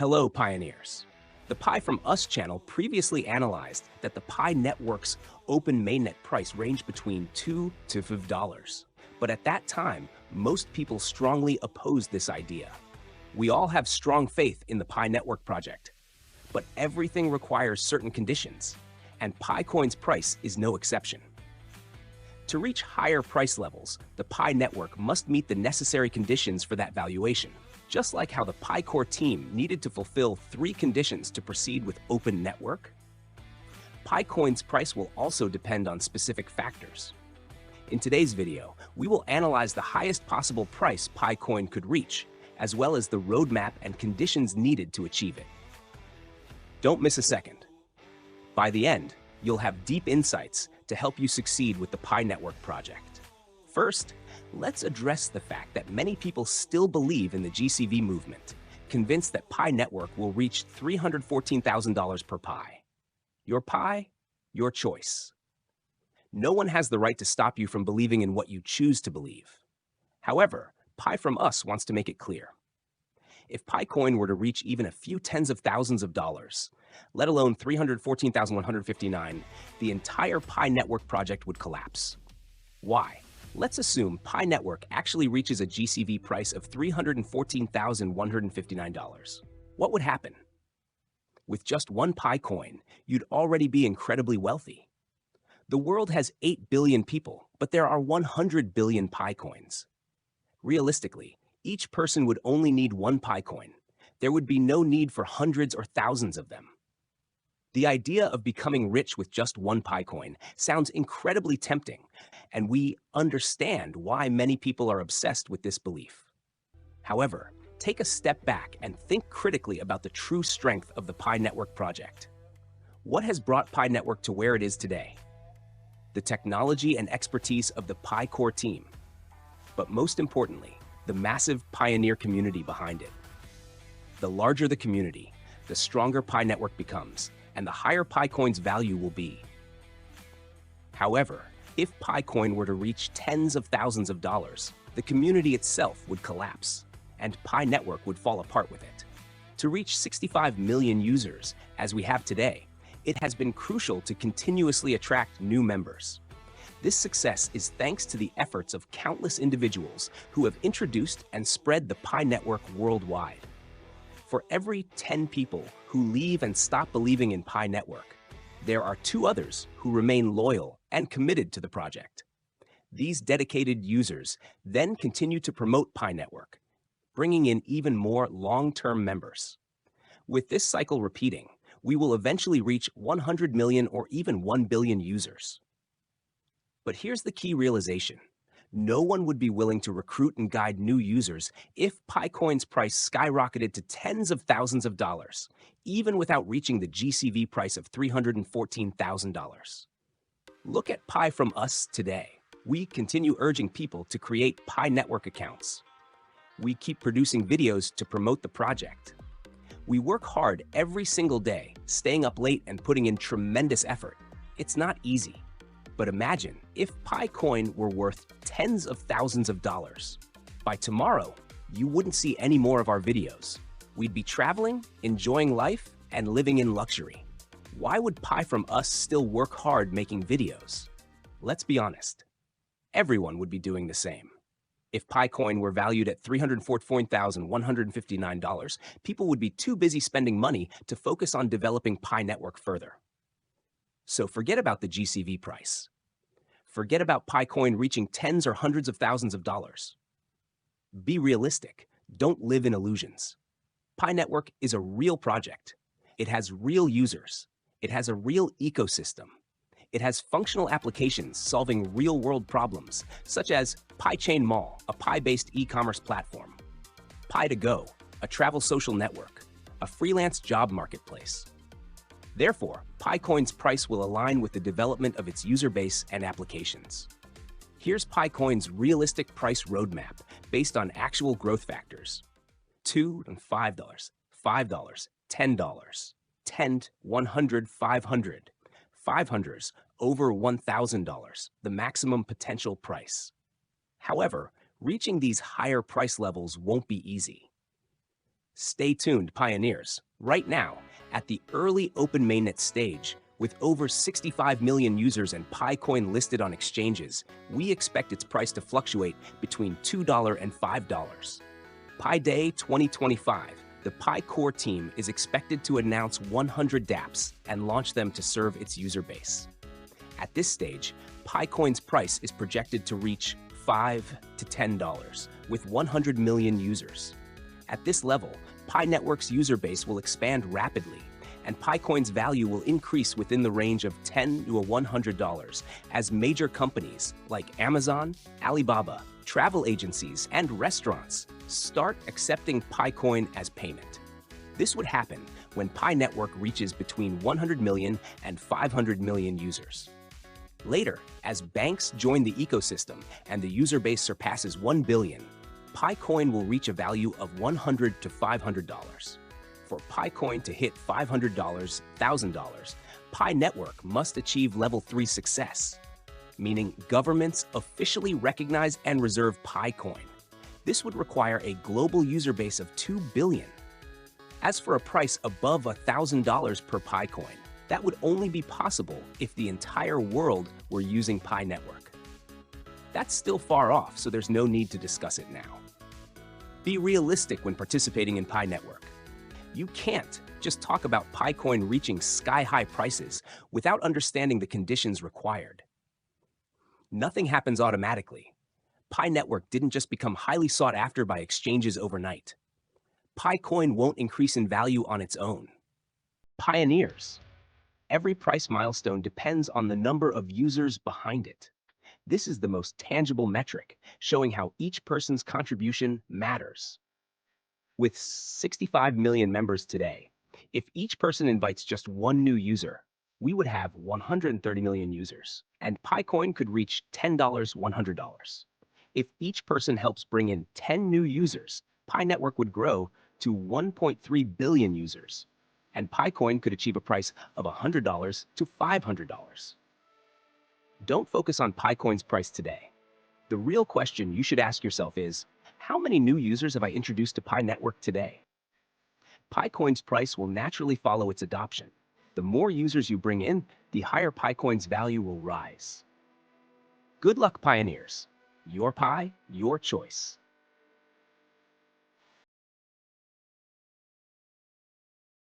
Hello, Pioneers. The Pi from Us channel previously analyzed that the Pi network's open mainnet price ranged between $2 to $5. But at that time, most people strongly opposed this idea. We all have strong faith in the Pi network project, but everything requires certain conditions, and PiCoin's price is no exception. To reach higher price levels, the Pi network must meet the necessary conditions for that valuation. Just like how the Pi core team needed to fulfill 3 conditions to proceed with open network, PiCoin's price will also depend on specific factors. In today's video, we will analyze the highest possible price PiCoin could reach, as well as the roadmap and conditions needed to achieve it. Don't miss a second. By the end, you'll have deep insights to help you succeed with the Pi network project. First, let's address the fact that many people still believe in the GCV movement, convinced that Pi network will reach $314,000 per Pi. Your Pi, your choice. No one has the right to stop you from believing in what you choose to believe. However, Pi from Us wants to make it clear. If PiCoin were to reach even a few tens of thousands of dollars, let alone $314,159, the entire Pi network project would collapse. Why? Let's assume Pi network actually reaches a GCV price of $314,159. What would happen? With just one Pi coin, you'd already be incredibly wealthy. The world has 8 billion people, but there are 100 billion Pi coins. Realistically, each person would only need one Pi coin. There would be no need for hundreds or thousands of them. The idea of becoming rich with just one Pi coin sounds incredibly tempting, and we understand why many people are obsessed with this belief. However, take a step back and think critically about the true strength of the Pi network project. What has brought Pi network to where it is today? The technology and expertise of the Pi core team, but most importantly, the massive pioneer community behind it. The larger the community, the stronger Pi network becomes, and the higher PiCoin's value will be. However, if PiCoin were to reach tens of thousands of dollars, the community itself would collapse, and Pi network would fall apart with it. To reach 65 million users, as we have today, it has been crucial to continuously attract new members. This success is thanks to the efforts of countless individuals who have introduced and spread the Pi network worldwide. For every 10 people who leave and stop believing in Pi network, there are 2 others who remain loyal and committed to the project. These dedicated users then continue to promote Pi network, bringing in even more long-term members. With this cycle repeating, we will eventually reach 100 million or even 1 billion users. But here's the key realization. No one would be willing to recruit and guide new users if PiCoin's price skyrocketed to tens of thousands of dollars, even without reaching the GCV price of $314,000. Look at Pi from Us today. We continue urging people to create Pi network accounts. We keep producing videos to promote the project. We work hard every single day, staying up late and putting in tremendous effort. It's not easy. But imagine if PiCoin were worth tens of thousands of dollars. By tomorrow, you wouldn't see any more of our videos. We'd be traveling, enjoying life, and living in luxury. Why would Pi from Us still work hard making videos? Let's be honest. Everyone would be doing the same. If PiCoin were valued at $314,159, people would be too busy spending money to focus on developing Pi network further. So forget about the GCV price. Forget about PiCoin reaching tens or hundreds of thousands of dollars. Be realistic. Don't live in illusions. Pi network is a real project. It has real users. It has a real ecosystem. It has functional applications solving real-world problems, such as PiChain Mall, a Pi-based e-commerce platform, Pi2Go, a travel social network, a freelance job marketplace. Therefore, PiCoin's price will align with the development of its user base and applications. Here's PiCoin's realistic price roadmap based on actual growth factors. $2 and $5, $5, $10, $10, $100, $500, $500's over $1,000, the maximum potential price. However, reaching these higher price levels won't be easy. Stay tuned, pioneers. Right now, at the early open mainnet stage, with over 65 million users and PiCoin listed on exchanges, we expect its price to fluctuate between $2 and $5. Pi Day 2025, the Pi Core team is expected to announce 100 dApps and launch them to serve its user base. At this stage, PiCoin's price is projected to reach $5 to $10, with 100 million users. At this level, Pi Network's user base will expand rapidly, and PiCoin's value will increase within the range of $10 to $100 as major companies like Amazon, Alibaba, travel agencies, and restaurants start accepting PiCoin as payment. This would happen when Pi Network reaches between 100 million and 500 million users. Later, as banks join the ecosystem and the user base surpasses 1 billion, PiCoin will reach a value of $100 to $500. For PiCoin to hit $500, $1,000, Pi Network must achieve Level 3 success, meaning governments officially recognize and reserve PiCoin. This would require a global user base of 2 billion. As for a price above $1,000 per PiCoin, that would only be possible if the entire world were using Pi Network. That's still far off, so there's no need to discuss it now. Be realistic when participating in Pi Network. You can't just talk about PiCoin reaching sky-high prices without understanding the conditions required. Nothing happens automatically. Pi Network didn't just become highly sought after by exchanges overnight. PiCoin won't increase in value on its own. Pioneers. Every price milestone depends on the number of users behind it. This is the most tangible metric, showing how each person's contribution matters. With 65 million members today, if each person invites just one new user, we would have 130 million users, and PiCoin could reach $10, $100. If each person helps bring in 10 new users, Pi Network would grow to 1.3 billion users, and PiCoin could achieve a price of $100 to $500. Don't focus on PiCoin's price today. The real question you should ask yourself is, how many new users have I introduced to Pi Network today? PiCoin's price will naturally follow its adoption. The more users you bring in, the higher PiCoin's value will rise. Good luck, pioneers. Your Pi, your choice.